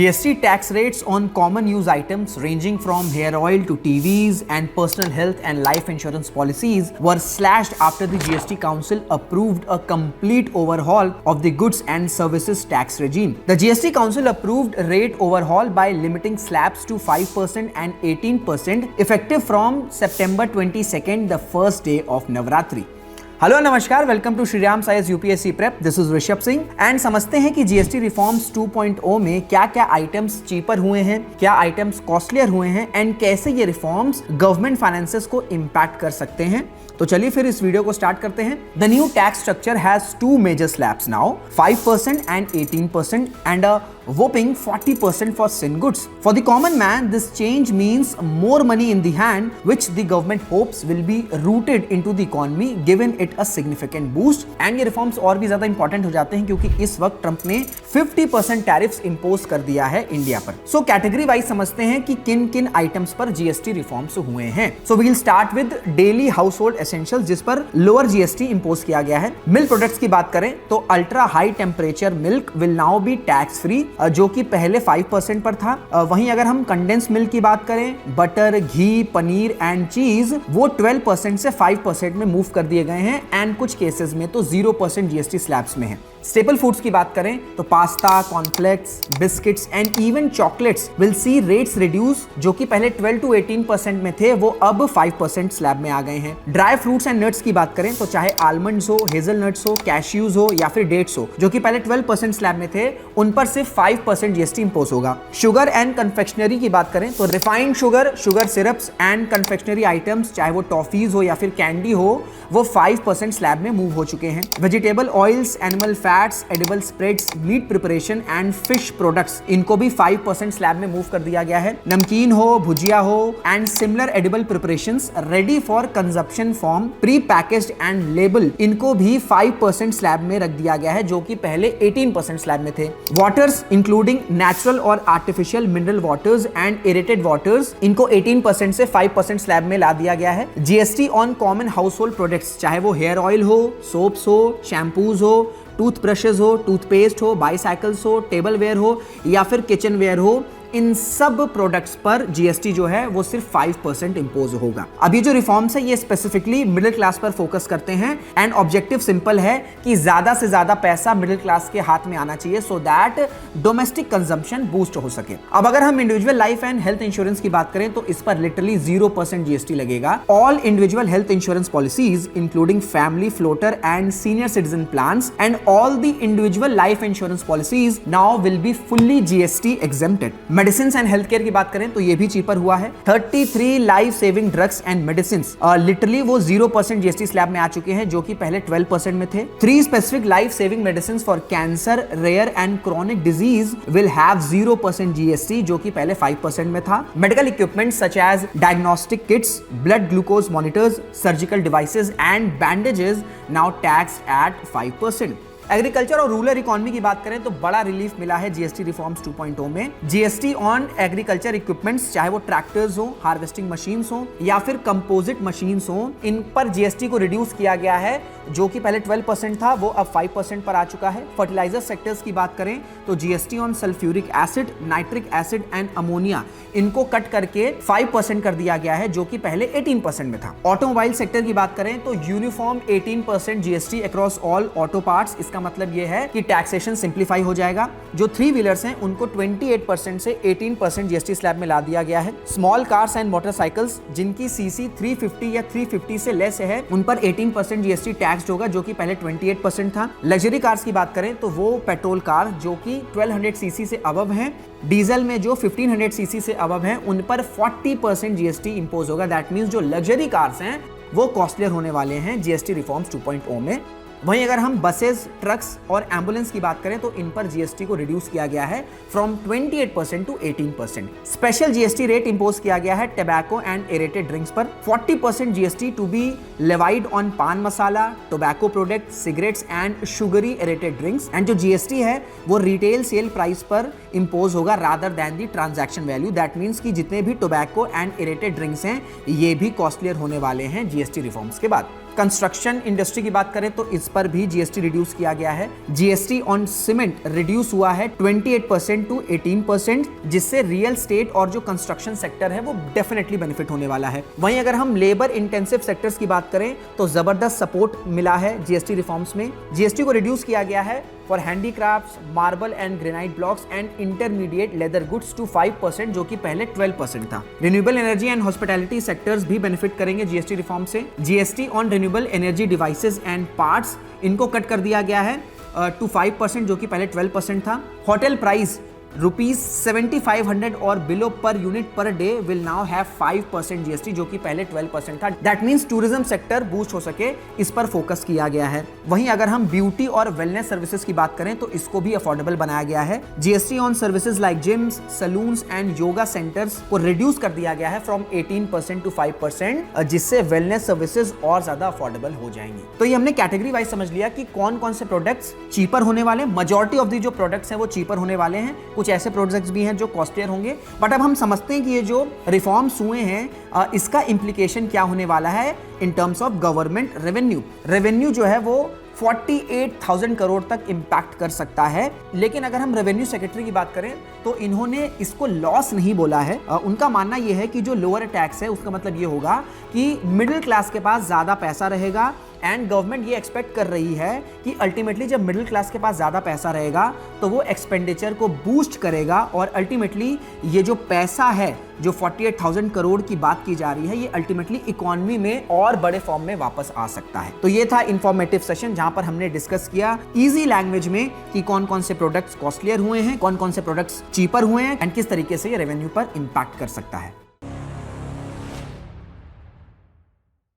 GST tax rates on common use items ranging from hair oil to TVs and personal health and life insurance policies were slashed after the GST Council approved a complete overhaul of the goods and services tax regime. The GST Council approved rate overhaul by limiting slabs to 5% and 18% effective from September 22nd, the first day of Navratri. Hello नमस्कार, welcome to Shriram size UPSC prep. This is Rishabh Singh and समझते हैं कि GST reforms 2.0 में क्या क्या items cheaper हुए हैं, क्या आइटम्स कॉस्टलियर हुए हैं एंड कैसे ये रिफॉर्म्स गवर्नमेंट फाइनेंसेस को इम्पैक्ट कर सकते हैं। तो चलिए फिर इस वीडियो को स्टार्ट करते हैं। The new tax structure has two major slabs now, 5% and 18% and a whopping 40% for sin goods. For the common man, this change means more money in the hand, which the government hopes will be rooted into the economy, giving it a significant boost. And ये reforms और भी ज्यादा important हो जाते हैं क्योंकि इस वक्त ट्रंप ने 50% टैरिफ्स इंपोज कर दिया है इंडिया पर। सो कैटेगरी वाइज समझते हैं कि किन किन आइटम्स पर जीएसटी रिफॉर्म्स हुए हैं। So we will start with daily household essentials, जिस पर लोअर जीएसटी इंपोज किया गया है। मिल्क प्रोडक्ट्स की बात करें तो ultra high temperature milk will now B tax free, जो कि पहले 5% पर था। वहीं अगर हम कंडेंस मिल्क की बात करें, बटर, घी, पनीर एंड चीज वो 12% से 5% में मूव कर दिए गए हैं एंड कुछ केसेस में तो 0% जीएसटी स्लैब्स में है। स्टेपल फूड्स की बात करें तो pasta, cornflakes, biscuits and even chocolates will see rates reduce, जो कि पहले 12 to 18% में थे वो अब 5% स्लैब में आ गए हैं। ड्राई फ्रूट्स एंड नट्स की बात करें तो चाहे आलमंड्स हो, हेजलनट्स हो, कैश्यूज हो या फिर डेट्स हो, जो कि पहले 12% स्लैब में थे, उन पर सिर्फ 5% जीएसटी इंपोज होगा। शुगर एंड कन्फेक्शनरी की बात करें तो refined sugar, sugar syrups and confectionery items, चाहे वो टॉफीज हो या फिर कैंडी हो, वो 5% स्लैब में मूव हो चुके हैं। Vegetable oils, animal fats, edible spreads, meat preparation and fish products, इनको भी 5% स्लैब में मूव कर दिया गया है। नमकीन हो, भुजिया हो and similar edible preparations ready for consumption form, pre packaged and label, इनको भी 5% स्लैब में रख दिया गया है, जो कि पहले 18% स्लैब में थे। वाटर्स इंक्लूडिंग नेचुरल और artificial mineral waters and aerated waters, इनको 18% से 5% स्लैब में ला दिया गया है। GST on common house hold products, चाहे वो हेयर ऑयल हो, सोप्स हो, शैम्पूज हो, टूथब्रशेस हो, टूथपेस्ट हो, बाईसाइकिल्स हो, टेबल वेयर हो या फिर किचन वेयर हो, इन सब प्रोडक्ट्स पर जीएसटी जो है वो सिर्फ 5% इंपोज होगा। अभी जो रिफॉर्म्स है ये स्पेसिफिकली मिडिल क्लास पर फोकस करते हैं एंड ऑब्जेक्टिव सिंपल है कि ज्यादा से ज्यादा पैसा मिडिल क्लास के हाथ में आना चाहिए so that domestic consumption boost हो सके। अब अगर हम individual life and health insurance की बात करें तो इस पर लिटरली 0% जीएसटी लगेगा। All individual health insurance policies including family floater and senior citizen plans and all the individual life insurance policies now will be fully GST exempted. Medicine and health care की बात करें तो ये भी cheaper हुआ है। 33 life saving drugs and medicine literally वो 0% GST slab में आ चुके हैं, जो कि पहले 12% में थे। 3 specific life saving medicine for cancer, rare and chronic disease will have 0% GST, जो कि पहले 5% में था। Medical equipment such as diagnostic kits, blood glucose monitors, surgical devices and bandages now tax at 5%। Agriculture और रूरल इकोनॉमी की बात करें तो बड़ा रिलीफ मिला है जीएसटी रिफॉर्म्स 2.0 में। जीएसटी ऑन एग्रीकल्चर इक्विपमेंट्स, चाहे वो ट्रैक्टर्स हो, हार्वेस्टिंग मशीन्स हो या फिर कंपोजिट मशीन्स हो, इन पर जीएसटी को रिड्यूस किया गया है, जो कि पहले 12% था वो अब 5% पर आ चुका है। फर्टिलाइजर सेक्टर्स की बात करें तो GST on sulphuric acid, nitric acid and ammonia, इनको कट करके 5% कर दिया गया है, जो कि पहले 18% में था। ऑटोमोबाइल सेक्टर की बात करें तो uniform 18% GST across all auto parts. इसका मतलब यह है कि टैक्सेशन सिंप्लीफाई हो जाएगा। जो 3 व्हीलर्स हैं उनको 28% से 18% जीएसटी स्लैब में ला दिया गया है। स्मॉल कार्स एंड मोटरसाइकिल्स जिनकी सीसी 350 या 350 से लेस है, उन पर 18% जीएसटी टैक्स होगा, जो कि पहले 28% था। लग्जरी कार्स की बात करें तो वो पेट्रोल कार जो कि 1200 सीसी से अबव हैं, डीजल में जो 1500 सीसी से अबव हैं, उन पर 40% जीएसटी इंपोज होगा। दैट मींस जो लग्जरी कार्स हैं वो कॉस्टलियर होने वाले हैं जीएसटी रिफॉर्म्स 2.0 में। वहीं अगर हम बसेस, ट्रक्स और एम्बुलेंस की बात करें तो इन पर जीएसटी को रिड्यूस किया गया है from 28% to 18%। Special GST rate impose किया गया है टोबैको एंड एरेटेड ड्रिंक्स पर। 40% GST to be levied on paan masala, tobacco product, cigarettes and sugary aerated drinks. And जो जीएसटी है वो रिटेल सेल प्राइस पर इंपोज होगा rather than the transaction value. That means कि जितने भी टोबैको एंड एरेटेड ड्रिंक्स हैं ये भी कॉस्टलियर होने वाले हैं जीएसटी रिफॉर्म्स के बाद। कंस्ट्रक्शन इंडस्ट्री की बात करें तो इस पर भी जीएसटी रिड्यूस किया गया है। जीएसटी ऑन सीमेंट रिड्यूस हुआ है 28% टू 18%, जिससे रियल स्टेट और जो कंस्ट्रक्शन सेक्टर है वो डेफिनेटली बेनिफिट होने वाला है। वहीं अगर हम लेबर इंटेंसिव सेक्टर्स की बात करें तो जबरदस्त सपोर्ट मिला है जीएसटी रिफॉर्म्स में। जीएसटी को रिड्यूस किया गया है for handicrafts, marble and granite blocks and intermediate leather goods to 5%, जो कि पहले 12% था। Renewable energy and hospitality sectors भी बेनिफिट करेंगे जीएसटी रिफॉर्म से। GST on renewable energy devices and parts, इनको कट कर दिया गया है टू 5%, जो कि पहले 12% था। होटल प्राइस ₹7500 और below per unit per day will now have 5% GST, जो कि पहले 12% था। That means tourism sector boost हो सके, इस पर फोकस किया गया है। वहीं अगर हम ब्यूटी और वेलनेस सर्विसेज की बात करें तो इसको भी अफोर्डेबल बनाया गया है। GST on services like gyms, salons and yoga centres को रिड्यूस कर दिया गया है फ्रॉम 18% टू 5%, जिससे वेलनेस सर्विसेज और ज्यादा अफोर्डेबल हो जाएंगी। तो ये हमने कैटेगरी वाइज समझ लिया कि कौन कौन से प्रोडक्ट्स चीपर होने वाले। मेजॉरिटी ऑफ दी जो प्रोडक्ट्स हैं वो चीपर होने वाले हैं, कुछ ऐसे प्रोडक्ट्स भी हैं जो कॉस्टलियर होंगे। बट अब हम समझते हैं कि ये जो रिफॉर्म्स हुए हैं इसका इंप्लीकेशन क्या होने वाला है in terms of government revenue. Revenue जो है वो 48,000 करोड़ तक इंपैक्ट कर सकता है। लेकिन अगर हम रेवेन्यू सेक्रेटरी की बात करें तो इन्होंने इसको लॉस नहीं बोला है। उनका मानना यह है कि जो लोअर टैक्स है उसका मतलब ये होगा कि मिडिल क्लास के पास ज्यादा पैसा रहेगा, एंड गवर्नमेंट ये एक्सपेक्ट कर रही है कि अल्टीमेटली जब मिडिल क्लास के पास ज्यादा पैसा रहेगा तो वो एक्सपेंडिचर को बूस्ट करेगा, और अल्टीमेटली ये जो पैसा है जो 48,000 करोड़ की बात की जा रही है, ये अल्टीमेटली इकोनॉमी में और बड़े फॉर्म में वापस आ सकता है। तो ये था इंफॉर्मेटिव सेशन जहां पर हमने डिस्कस किया इजी लैंग्वेज में कि कौन कौन से प्रोडक्ट्स कॉस्टलियर हुए हैं, कौन कौन से प्रोडक्ट्स चीपर हुए हैं, एंड किस तरीके से ये रेवेन्यू पर इंपैक्ट कर सकता है।